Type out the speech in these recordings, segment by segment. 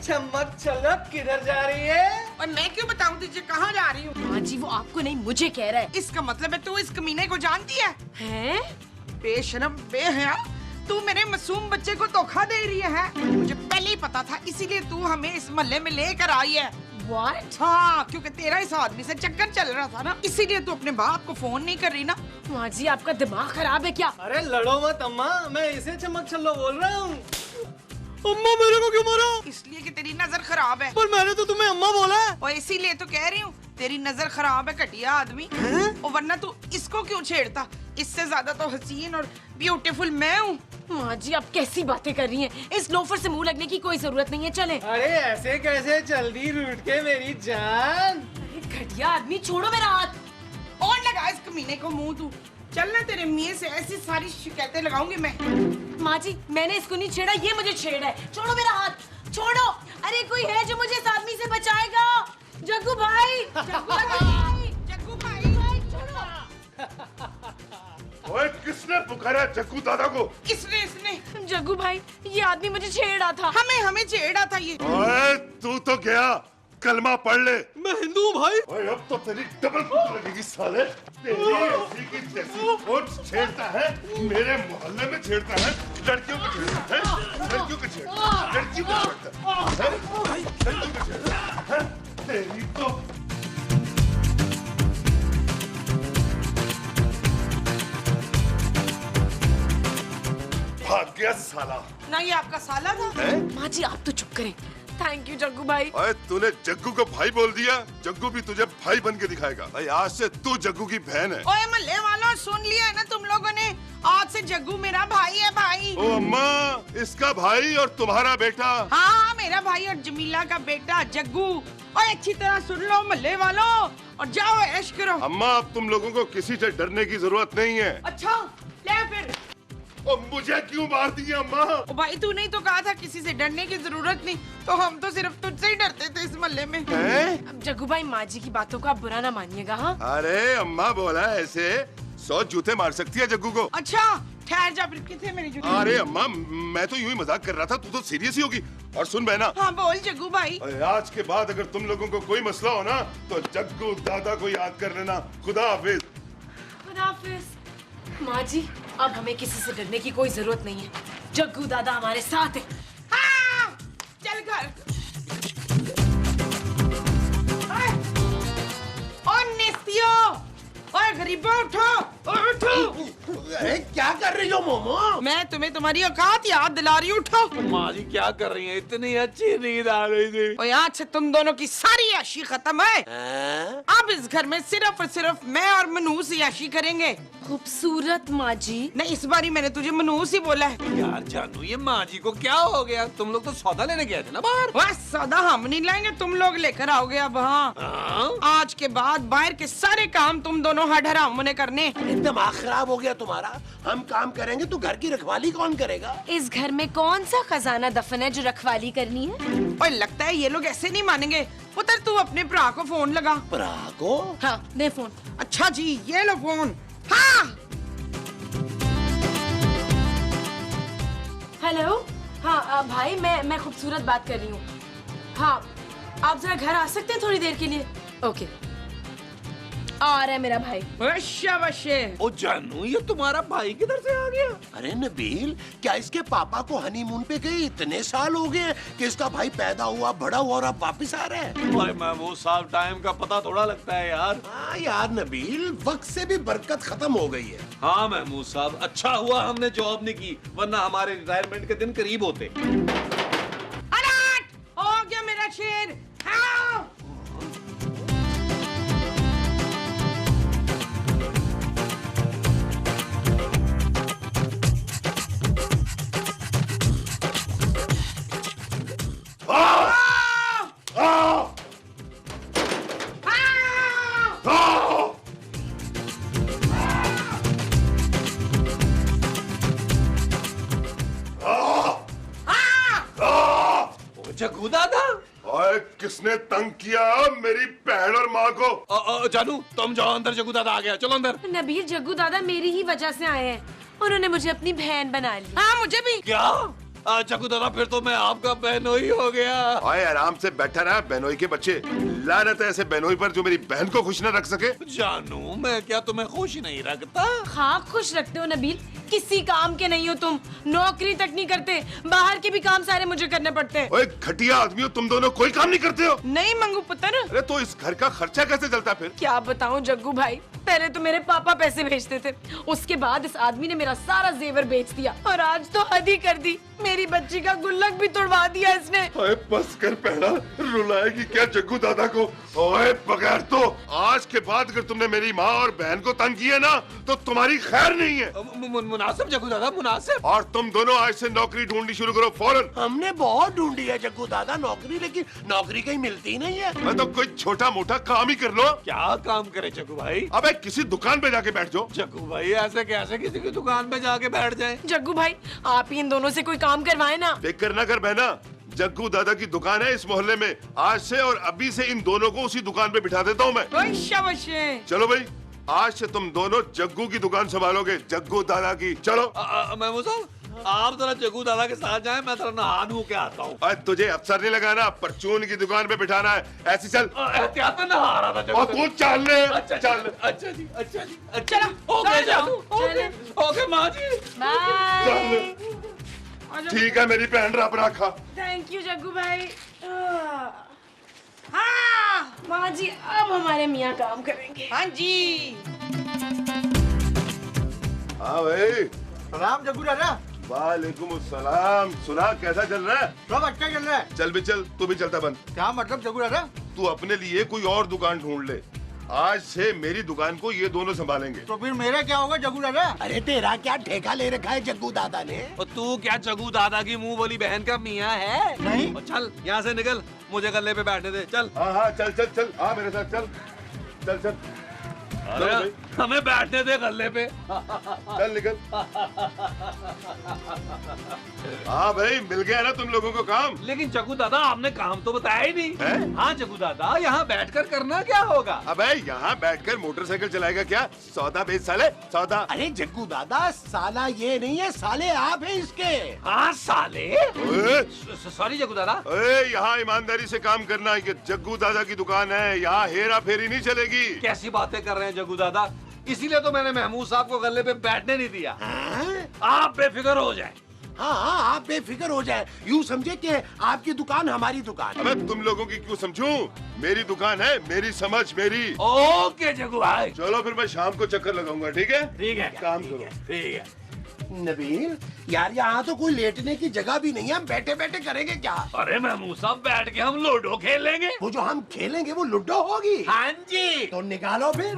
चमक छलक किधर जा रही है? और मैं क्यों बताऊं तुझे कहाँ जा रही हूँ? माँ जी वो आपको नहीं मुझे कह रहा है। इसका मतलब है तू इस कमीने को जानती है? हैं? बेशरम बेहया, तू मेरे मासूम बच्चे को धोखा दे रही है। मुझे पहले ही पता था, इसीलिए तू हमें इस मोहल्ले में लेकर आई है। What? हाँ, क्योंकि तेरा इस आदमी से चक्कर चल रहा था ना, इसीलिए तू अपने बाप को फोन नहीं कर रही ना। माँ जी आपका दिमाग खराब है क्या? अरे लड़ो मत अम्मा, मैं इसे चमक छल्लो बोल रहा हूँ। अम्मा मेरे को क्यों मारा? इसलिए कि तेरी नजर खराब है। पर मैंने तो तुम्हें अम्मा बोला है। और इसीलिए तो कह रही हूँ, तेरी नजर खराब है घटिया आदमी। और वरना तू इसको क्यों छेड़ता? इससे ज्यादा तो हसीन और ब्यूटीफुल मैं हूँ। माँ जी आप कैसी बातें कर रही हैं? इस लोफर से मुंह लगने की कोई जरूरत नहीं है, चले। अरे ऐसे कैसे चल दी रूठ के मेरी जान? अरे घटिया आदमी, छोड़ो मेरा हाथ। और लगा इस कमीने को मुंह तू। चल ना, तेरे मियाँ से ऐसी सारी शिकायतें लगाऊंगी मैं। माँ जी मैंने इसको नहीं छेड़ा, ये मुझे छेड़ा है। छोड़ो मेरा हाथ, छोड़ो। अरे कोई है जो मुझे इस आदमी से बचाएगा? जग्गू भाई, जग्गू भाई, जग्गू भाई, छोड़ो। ओए किसने पुकारा जग्गू दादा को? इसने जग्गू भाई ये आदमी मुझे छेड़ा था। हमें छेड़ा था ये। ओए तू तो गया, कलमा पढ़ ले। मैं हिंदू हूँ भाई। ओए अब तो तेरी डबल कुट लगेगी साले। तेरी ऐसी की जैसी खोज छेड़ता है, मेरे मोहल्ले में छेड़ता है, लड़कियों को छेड़ता है, लड़कियों को छेड़ता है, लड़कियों को छेड़ता है, लड़कियों को छेड़ता है, तेरी तो भाग गया साला। ना ये आपका साला था। माँ जी आप तो चुप करें। थैंक यू जग्गू भाई। ओए तूने जग्गू को भाई बोल दिया, जग्गू भी तुझे भाई बन के दिखाएगा। भाई आज से तू जग्गू की बहन है। ओए मोहल्ले वालों, सुन लिया है ना तुम लोगों ने? आज से जग्गू मेरा भाई है, भाई। ओ अम्मा, इसका भाई और तुम्हारा बेटा। हाँ, मेरा भाई और जमीला का बेटा जग्गू। ओए अच्छी तरह सुन लो मोहल्ले वालों, और जाओ ऐश करो। अम्मा अब तुम लोगों को किसी से डरने की जरूरत नहीं है। अच्छा ले फिर। और मुझे क्यों मार दी अम्मा? ओ भाई तूने ही तो कहा था किसी से डरने की जरूरत नहीं, तो हम तो सिर्फ तुझसे ही डरते थे इस मोहल्ले में। अब जग्गू भाई माँ जी की बातों को आप बुरा ना मानिएगा। हाँ अरे अम्मा बोला ऐसे 100 जूते मार सकती है जग्गू को। अच्छा ठहर जा, फिर किथे मेरी जूती? अरे अम्मा मैं तो यूं ही मजाक कर रहा था, तू तो सीरियस ही होगी। और सुन बहना, हाँ बोल जग्गू भाई। आज के बाद अगर तुम लोगों को कोई मसला हो ना, तो जग्गू दादा को याद कर लेना। खुदा हाफिज। खुदा हाफिज। माँ जी अब हमें किसी से डरने की कोई जरूरत नहीं है, जग्गू दादा हमारे साथ है। हाँ, चल घर। और नेस्तियो, और गरीबों उठो, उठो। अरे क्या कर रही हो मोमो? मैं तुम्हें तुम्हारी औकात याद दिला रही हूँ, उठो। माँ जी क्या कर रही हैं? इतनी अच्छी नींद आ रही थी। और आज से तुम दोनों की सारी याशी खत्म है। अब इस घर में सिर्फ और सिर्फ मैं और मनूस याशी करेंगे। खूबसूरत माँ जी। नहीं, इस बारी मैंने तुझे मनूस ही बोला है। यार जानू ये माँ जी को क्या हो गया? तुम लोग तो सौदा लेने गए थे ना बाहर। वह सौदा हम नहीं लाएंगे, तुम लोग लेकर आओगे। अब हाँ, आज के बाद बाहर के सारे काम तुम दोनों हराम ने करने। दिमाग खराब हो गया तुम्हारा? हम काम करेंगे तो घर की रखवाली कौन करेगा? इस घर में कौन सा खजाना दफन है जो रखवाली करनी है? और लगता है ये लोग ऐसे नहीं मानेंगे। उधर तू अपने भरा को फोन लगा। भरा को? हाँ दे फोन। अच्छा जी, ये लो फोन। हाँ हेलो। हाँ भाई मैं खूबसूरत बात कर रही हूँ। हाँ आप जरा घर आ सकते हैं थोड़ी देर के लिए? ओके आ रहा है मेरा भाई। वशे। ओ जानू ये तुम्हारा भाई किधर से आ गया? अरे नबील, क्या इसके पापा को हनीमून पे गए इतने साल हो गए कि इसका भाई पैदा हुआ, बड़ा हुआ और अब वापस आ रहा है? भाई महमूद साहब टाइम का पता थोड़ा लगता है यार। हाँ यार नबील, वक्त से भी बरकत खत्म हो गई है। हाँ महमूद साहब, अच्छा हुआ हमने जॉब नहीं की, वरना हमारे रिटायरमेंट के दिन करीब होते। अलर्ट हो गया मेरा शेर। हाँ। जग्गू दादा, ओए किसने तंग किया मेरी बहन और माँ को? जानू तुम जाओ अंदर, जग्गू दादा आ गया, चलो अंदर। नबील जग्गू दादा मेरी ही वजह से आए हैं, उन्होंने मुझे अपनी बहन बना ली। हाँ मुझे भी। क्या? जग्गू दादा फिर तो मैं आपका बहनोई हो गया। आए आराम से बैठा रहा बहनोई के बच्चे। लानत है ऐसे बहनोई पर जो मेरी बहन को खुश न रख सके। जानू मैं क्या तुम्हें खुश नहीं रखता? हाँ खुश रखते हो नबील, किसी काम के नहीं हो तुम, नौकरी तक नहीं करते, बाहर के भी काम सारे मुझे करने पड़ते हैं। ओए घटिया आदमी हो तुम दोनों, कोई काम नहीं करते हो। नहीं मंगू पुत्र। अरे तो इस घर का खर्चा कैसे चलता फिर? क्या बताऊं जग्गू भाई, पहले तो मेरे पापा पैसे भेजते थे, उसके बाद इस आदमी ने मेरा सारा जेवर बेच दिया और आज तो हद ही कर दी, मेरी बच्ची का गुल्लक भी तोड़वा दिया इसने। ओए बस कर पहला, रुलाएगी क्या जग्गू दादा को? ओए बगैर तो आज के बाद अगर तुमने मेरी माँ और बहन को तंग किया ना तो तुम्हारी खैर नहीं है। मुनासिब जग्गू दादा मुनासिब। और तुम दोनों आज से नौकरी ढूंढनी शुरू करो फौरन। हमने बहुत ढूंढी है जग्गू दादा नौकरी, लेकिन नौकरी कहीं मिलती नहीं है। मैं तो कोई छोटा मोटा काम ही कर लो। क्या काम करे जग्गू भाई? अबे किसी दुकान पे जाके बैठ जाओ। जग्गू भाई ऐसे कैसे किसी की दुकान पे जाके बैठ जाए? जग्गू भाई आप ही इन दोनों से कोई काम करवाए ना। फिक्र न कर बहना, जग्गू दादा की दुकान है इस मोहल्ले में। आज से और अभी से इन दोनों को उसी दुकान पे बिठा देता हूँ मैं। ओए शाबाश। चलो भाई, आज से तुम दोनों जग्गू की दुकान संभालोगे, जग्गू दादा की। चलो। महमूद साहब आप जरा जग्गू दादा के साथ जाएं, मैं जरा नहा नू के आता हूँ। आज तुझे अफसर नहीं लगाना, परचून की दुकान पे बिठाना है। ऐसी चल। एहतियात नहा रहा था और तू चल ले। अच्छा चल। अच्छा जी अच्छा जी चलो, ओके जाओ। जानू ओके ओके माँ जी। बाय। ठीक है मेरी बहन, रब रखा। थैंक यू जग्गू भाई। हाँ माँ जी अब हमारे मियाँ काम करेंगे। हाँ जी। हाँ भाई। सलाम जग्गू दादा। वालेकुम अस्सलाम। सुना कैसा चल रहा है? सब अच्छा चल रहा है। चल भी चल, तू भी चलता बन। क्या मतलब जग्गू दादा? तू अपने लिए कोई और दुकान ढूंढ ले। आज से मेरी दुकान को ये दोनों संभालेंगे। तो फिर मेरा क्या होगा जग्गू दादा? अरे तेरा क्या ठेका ले रखा है जग्गू दादा ने? और तू क्या जग्गू दादा की मुंह बोली बहन का मियाँ है? नहीं। और चल यहाँ से निकल, मुझे गले पे बैठने दे। चल हाँ हाँ चल चल चल, हाँ मेरे साथ चल। चल चल अरे भाई। हमें बैठने दे गले पे। चल निकल। हाँ भाई, मिल गया ना तुम लोगों को काम। लेकिन जग्गू दादा आपने काम तो बताया ही नहीं हैं? हाँ जग्गू दादा यहाँ बैठकर करना क्या होगा? अबे यहाँ बैठकर मोटरसाइकिल चलाएगा क्या? सौदा बेच साले, सौदा। अरे जग्गू दादा साला ये नहीं है, साले आप हैं इसके। हाँ साले। ओए, सॉरी जग्गू दादा। ओए, यहाँ ईमानदारी से काम करना है। ये जग्गू दादा की दुकान है, यहाँ हेरा फेरी नहीं चलेगी। कैसी बातें कर रहे हैं जग्गू दादा? इसीलिए तो मैंने महमूद साहब को गले पे बैठने नहीं दिया। हाँ? आप बेफिक्र हो जाए। हाँ हाँ आप बेफिक्र हो जाए, यूँ समझे कि आपकी दुकान हमारी दुकान। अबे तुम लोगों की क्यों समझूं? मेरी दुकान है, मेरी समझ मेरी। ओके जग्गू भाई। चलो फिर मैं शाम को चक्कर लगाऊंगा, ठीक है? ठीक है काम करो। ठीक है। नबील यार यहाँ तो कोई लेटने की जगह भी नहीं है, हम बैठे बैठे करेंगे क्या? अरे महमूद साहब बैठ के हम लूडो खेलेंगे। वो जो हम खेलेंगे वो लूडो होगी। हाँ जी। तो निकालो फिर।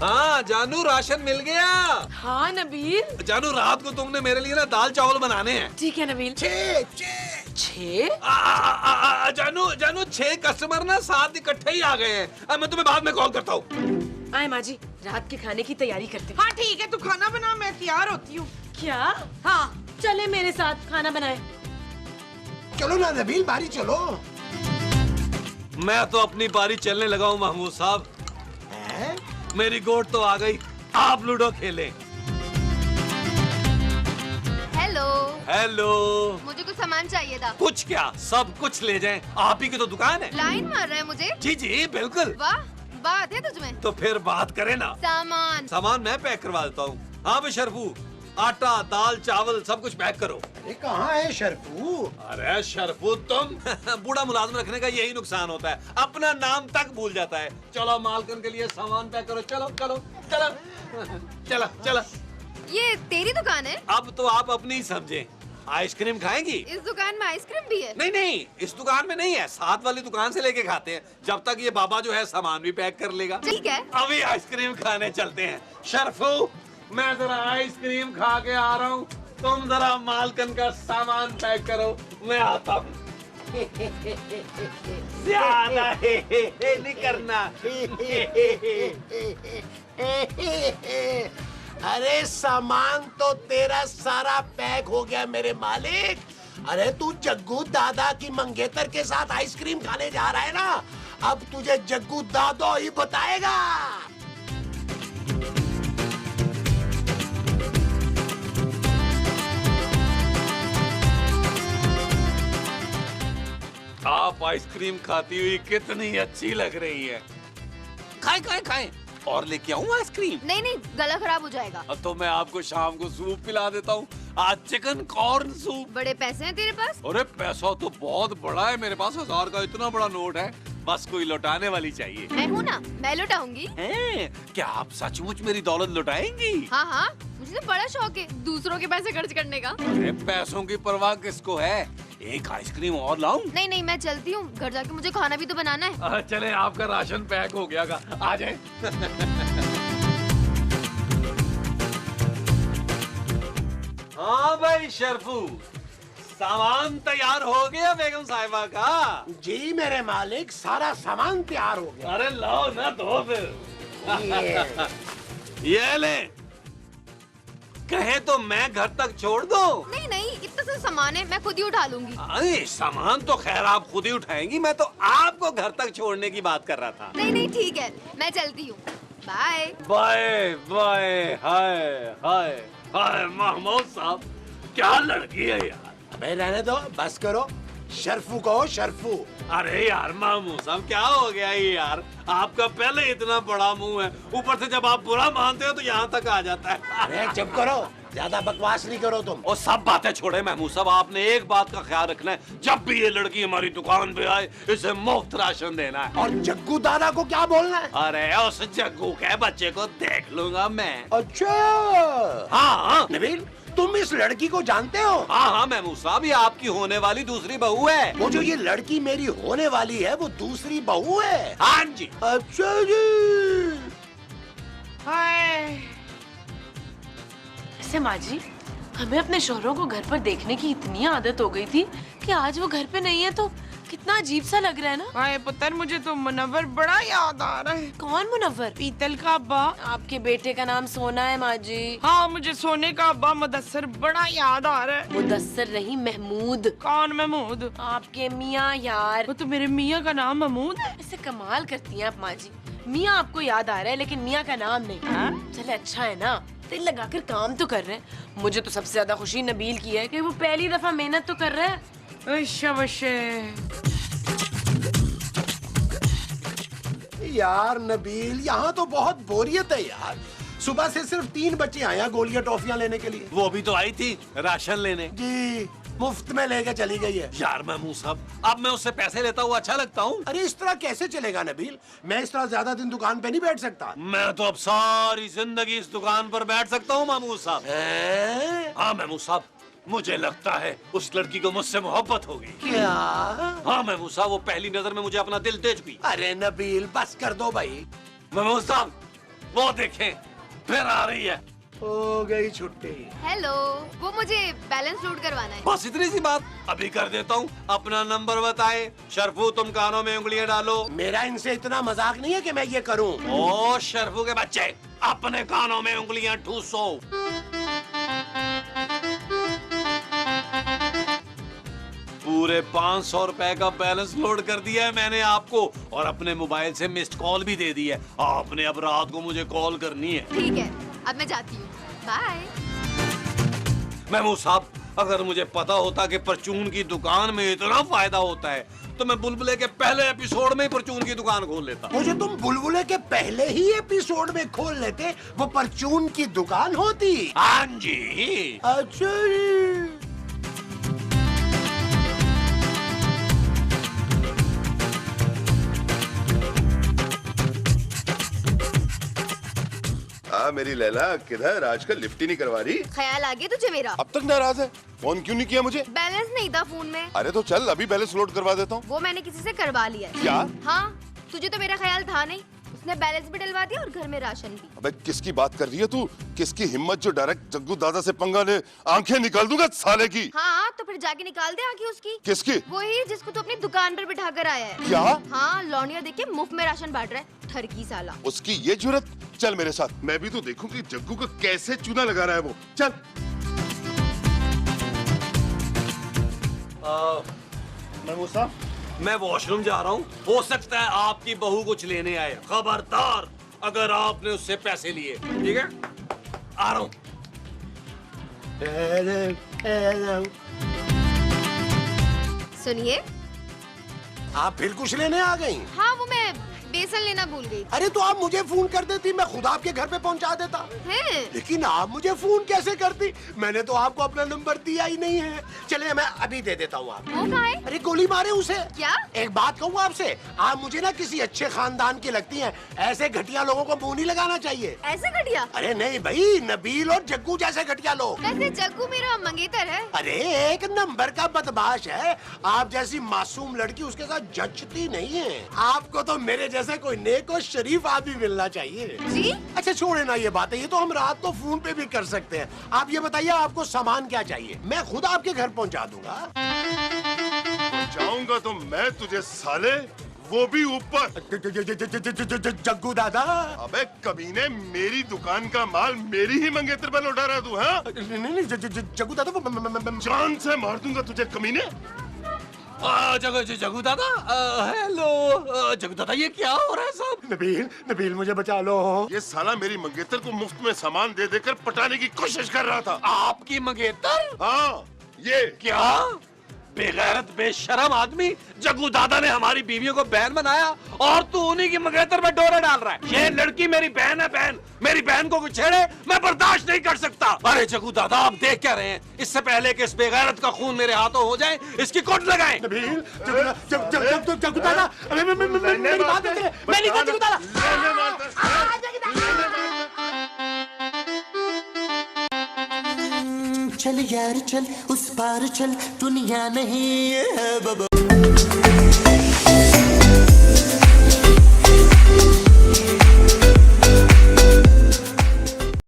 हाँ जानू राशन मिल गया। हाँ नबील। जानू रात को तुमने मेरे लिए ना दाल चावल बनाने हैं। ठीक है नबील। छः? जानू जानू 6 कस्टमर ना 7 इकट्ठे ही आ गए हैं। अब मैं तुम्हें बाद में कॉल करता हूँ। आए माँ जी, रात के खाने की तैयारी करते हैं। हाँ ठीक है, तू खाना बना, मैं तैयार होती हूँ। क्या? हाँ चले मेरे साथ खाना बनाए। चलो ना नबील, बारी चलो। मैं तो अपनी बारी चलने लगा हूँ महमूद साहब। हैं? मेरी गोट तो आ गई, आप लूडो खेलें। हेलो। हेलो। मुझे कुछ सामान चाहिए था। कुछ क्या, सब कुछ ले जाएं। आप ही की तो दुकान है। लाइन मार रहा है मुझे। जी जी बिल्कुल। वाह, बात है तुझमें। तो फिर बात करें ना। सामान मैं पैक करवा देता हूँ। हाँ भी शरफू, आटा दाल चावल सब कुछ पैक करो। अरे कहाँ है शरफू? अरे शरफू तुम बूढ़ा मुलाजिम रखने का यही नुकसान होता है, अपना नाम तक भूल जाता है। चलो मालकन के लिए सामान पैक करो। चलो चलो चलो चलो चलो। ये तेरी दुकान है? अब तो आप अपनी ही समझे। आइसक्रीम खाएंगी? इस दुकान में आइसक्रीम भी है? नहीं नहीं, इस दुकान में नहीं है, साथ वाली दुकान से लेके खाते हैं। जब तक ये बाबा जो है सामान भी पैक कर लेगा। ठीक है। अभी आइसक्रीम खाने चलते हैं। शरफू मैं जरा आइसक्रीम खा के आ रहा हूँ, तुम जरा मालकन का सामान पैक करो, मैं आता हूँ। ज्यादा नहीं करना। अरे सामान तो तेरा सारा पैक हो गया मेरे मालिक। अरे तू जग्गू दादा की मंगेतर के साथ आइसक्रीम खाने जा रहा है ना, अब तुझे जग्गू दादा ही बताएगा। आइसक्रीम खाती हुई कितनी अच्छी लग रही है। खाएं खाएं खाएं। और लेके आऊं आइसक्रीम? नहीं नहीं, गला खराब हो जाएगा। अब तो मैं आपको शाम को सूप पिला देता हूँ। आज चिकन कॉर्न सूप। बड़े पैसे हैं तेरे पास? अरे पैसा तो बहुत बड़ा है मेरे पास, 1000 का इतना बड़ा नोट है, बस कोई लौटाने वाली चाहिए। मैं हूँ ना, मैं लौटाऊंगी। क्या आप सचमुच मेरी दौलत लौटाएंगी? हाँ हाँ, मुझे तो बड़ा शौक है दूसरों के पैसे खर्च करने का। अरे पैसों की परवाह किसको है, एक आइसक्रीम और लाऊं? नहीं नहीं, मैं चलती हूँ, घर जाके मुझे खाना भी तो बनाना है। चले, आपका राशन पैक हो गया, आ जाए। हाँ भाई शर्फू, सामान तैयार हो गया बेगम साहिबा का? जी मेरे मालिक, सारा सामान तैयार हो गया। अरे लाओ ना तो फिर। ये ले, कहे तो मैं घर तक छोड़ दो। नहीं नहीं, इतना सा सामान है, मैं खुद ही उठा लूंगी। अरे सामान तो खैर आप खुद ही उठाएंगी, मैं तो आपको घर तक छोड़ने की बात कर रहा था। नहीं नहीं ठीक है, मैं चलती हूँ, बाय बाय बाय। हाय हाय हाय महमूद साहब, क्या लड़की है यार। अबे रहने दो, बस करो। शर्फू कहो, शर्फू। अरे यार महमूद साहब, क्या हो गया ये यार, आपका पहले इतना बड़ा मुंह है, ऊपर से जब आप बुरा मानते हो तो यहाँ तक आ जाता है। अरे चुप करो, ज्यादा बकवास नहीं करो तुम। और सब बातें छोड़े महमूद साहब, आपने एक बात का ख्याल रखना है, जब भी ये लड़की हमारी दुकान पे आए इसे मुफ्त राशन देना है। और जग्गू दादा को क्या बोलना है? अरे उस जग्गू के बच्चे को देख लूंगा मैं। अच्छा हाँ नबील, तुम इस लड़की को जानते हो? हाँ हाँ महमूद साहब, ये आपकी होने वाली दूसरी बहू है। वो जो ये लड़की मेरी होने वाली है, वो दूसरी बहू है? हाँ जी। अच्छा जी। हाय, वैसे माँ जी, हमें अपने शौहरों को घर पर देखने की इतनी आदत हो गई थी कि आज वो घर पे नहीं है तो कितना अजीब सा लग रहा है ना। हाय पुत्र, मुझे तो मुनव्वर बड़ा याद आ रहा है। कौन मुनव्वर? पीतल का अब्बा। आपके बेटे का नाम सोना है माँ जी। हाँ, मुझे सोने का अब्बा मुदस्सर बड़ा याद आ रहा है। मुदस्सर नहीं, महमूद। कौन महमूद? आपके मियाँ यार। वो तो मेरे मियाँ का नाम महमूद है। ऐसे कमाल करती हैं आप माँ जी, मियाँ आपको याद आ रहा है लेकिन मियाँ का नाम नहीं। चले अच्छा है ना, दिल लगाकर काम तो कर रहे हैं। मुझे तो सबसे ज्यादा खुशी नबील की है कि वो पहली दफा मेहनत तो कर रहा है। यार नबील, यहाँ तो बहुत बोरियत है यार। सुबह से सिर्फ 3 बच्चे आए हैं गोलियां टॉफियां लेने के लिए। वो भी तो आई थी राशन लेने। जी, मुफ्त में लेके चली गई है। यार महमूद साहब, अब मैं उससे पैसे लेता हूँ अच्छा लगता हूँ? अरे इस तरह कैसे चलेगा नबील, मैं इस तरह ज्यादा दिन दुकान पे नहीं बैठ सकता। मैं तो अब सारी जिंदगी इस दुकान पर बैठ सकता हूँ महमूद साहब। हाँ महमूद साहब, मुझे लगता है उस लड़की को मुझसे मोहब्बत होगी। क्या? हाँ महमूद साहब, वो पहली नजर में मुझे अपना दिल दे चुकी। अरे नबील बस कर दो भाई। महमूद साहब, वो देखें फिर आ रही है। हो गई छुट्टी। हेलो, वो मुझे बैलेंस लोड करवाना है। बस इतनी सी बात, अभी कर देता हूँ। अपना नंबर बताए। शर्फू, तुम कानों में उंगलियां डालो। मेरा इनसे इतना मजाक नहीं है कि मैं ये करूं। ओ शर्फू के बच्चे, अपने कानों में उंगलियां ठूसो। पूरे 500 रुपए का बैलेंस लोड कर दिया है मैंने आपको, और अपने मोबाइल से मिस्ड कॉल भी दे दी है। आपने अब रात को मुझे कॉल करनी है। ठीक है, अब मैं जाती हूँ, बाय। महमूद साहब, अगर मुझे पता होता कि परचून की दुकान में इतना फायदा होता है तो मैं बुलबुले के पहले एपिसोड में ही परचून की दुकान खोल लेता। मुझे तुम बुलबुले के पहले ही एपिसोड में खोल लेते, वो परचून की दुकान होती। हाँ जी। अच्छा जी। मेरी लैला, किधर आजकल लिफ्ट ही नहीं करवा रही? ख्याल आ गया तुझे मेरा? अब तक नाराज है, फोन क्यों नहीं किया मुझे? बैलेंस नहीं था फोन में। अरे तो चल, अभी बैलेंस लोड करवा देता हूँ। वो मैंने किसी से करवा लिया है। क्या? हाँ, तुझे तो मेरा ख्याल था नहीं। उसने बैलेंस भी डलवा दिया और घर में राशन भी। अबे किसकी बात कर रही है तू? किसकी हिम्मत जो डायरेक्ट जग्गू दादा से पंगा ले? आंखें निकाल दूंगा साले की। हाँ, तो फिर जाके निकाल दे आंखें उसकी। किसकी? वही जिसको तू अपनी दुकान पर बिठा कर आया है। क्या? हाँ, लौंडिया देख के मुफ्त में राशन बांट रहा है, ठरकी साला। उसकी ये जुर्रत? चल मेरे साथ, मैं भी तो देखूं कि जग्गू को कैसे चूना लगा रहा है वो। चल। महमूद साहब, मैं वॉशरूम जा रहा हूँ, हो सकता है आपकी बहू कुछ लेने आए। खबरदार अगर आपने उससे पैसे लिए। ठीक है, आ रहा हूँ। सुनिए, आप फिर कुछ लेने आ गई? हाँ वो मैं बेसन लेना भूल गई। अरे तो आप मुझे फोन कर देती, मैं खुद आपके घर पे पहुंचा देता। है? लेकिन आप मुझे फोन कैसे करती? मैंने तो आपको अपना नंबर दिया ही नहीं है। चलिए मैं अभी दे देता हूँ आपको। वो कहाँ है? अरे गोली मारे उसे। क्या? एक बात कहूँ आपसे, आप मुझे ना किसी अच्छे खानदान की लगती हैं। ऐसे घटिया लोगों को मुंह नहीं लगाना चाहिए। ऐसे घटिया? अरे नहीं भाई, नबील और जग्गू जैसे घटिया लोग। वैसे जग्गू मेरा मंगेतर है। अरे एक नंबर का बदमाश है। आप जैसी मासूम लड़की उसके साथ जचती नहीं है। आपको तो मेरे जैसे कोई नेक और शरीफ आदमी मिलना चाहिए। जी? अच्छा छोड़े ना ये बातें, ये तो हम रात को फोन पे भी कर सकते हैं। आप ये बताइए आपको सामान क्या चाहिए, मैं खुद आपके घर पहुंचा दूंगा। जाऊंगा तो मैं तुझे साले, वो भी ऊपर। जग्गू दादा। अबे कमीने, मेरी दुकान का माल मेरी ही मंगेतर पर लौटा रहा तू? हाँ नहीं जग्गू दादा, जान से मार दूंगा तुझे कमीने। जग्गू दादा, हेलो जग्गू दादा, ये क्या हो रहा है सब? नबील मुझे बचा लो। ये साला मेरी मंगेतर को मुफ्त में सामान दे देकर पटाने की कोशिश कर रहा था। आपकी मंगेतर? हाँ ये क्या बेगैरत बेशरम आदमी, जग्गू दादा ने हमारी बीवियों को बहन बनाया और तू उन्हीं की मंगेतर में डोरा डाल रहा है। ये लड़की मेरी बहन है, बहन। मेरी बहन को कोई छेड़े मैं बर्दाश्त नहीं कर सकता। अरे जग्गू दादा, आप देख क्या रहे हैं? इससे पहले कि इस बेगैरत का खून मेरे हाथों हो जाए, इसकी कोट लगाएं। नबील, जग्गू दादा, मेरी बात सुन, मैं नहीं था जग्गू दादा। चल यार चल, उस पार चल, दुनिया नहीं है बाबा।